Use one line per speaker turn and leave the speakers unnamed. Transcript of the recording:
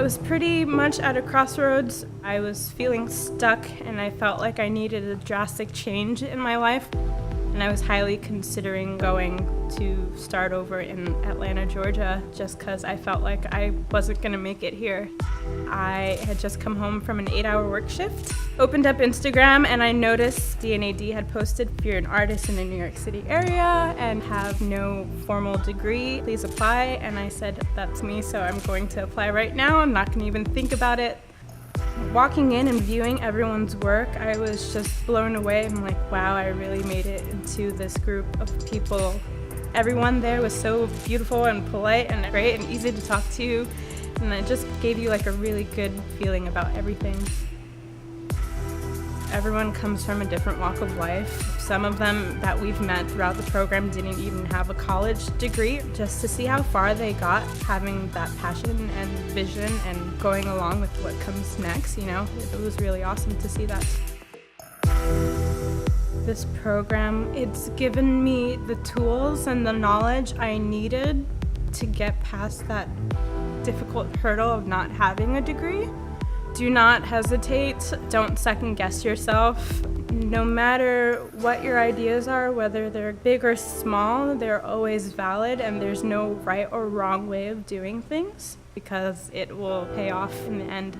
was pretty much at a crossroads. I was feeling stuck and I felt like I needed a drastic change in my life. And I was highly considering going to start over in Atlanta, Georgia, just because I felt like I wasn't going to make it here. I had just come home from an 8-hour work shift, opened up Instagram, and I noticed D&AD had posted, if you're an artist in the New York City area and have no formal degree, please apply. And I said, that's me, so I'm going to apply right now. I'm not going to even think about it. Walking in and viewing everyone's work, I was just blown away. I'm like, wow, I really made it into this group of people. Everyone there was so beautiful and polite and great and easy to talk to, and it just gave you like a really good feeling about everything. Everyone comes from a different walk of life. Some of them that we've met throughout the program didn't even have a college degree, just to see how far they got having that passion and vision and going along with what comes next, you know. It was really awesome to see that. This program, it's given me the tools and the knowledge I needed to get past that difficult hurdle of not having a degree. Do not hesitate. Don't second guess yourself. No matter what your ideas are, whether they're big or small, they're always valid, and there's no right or wrong way of doing things because it will pay off in the end.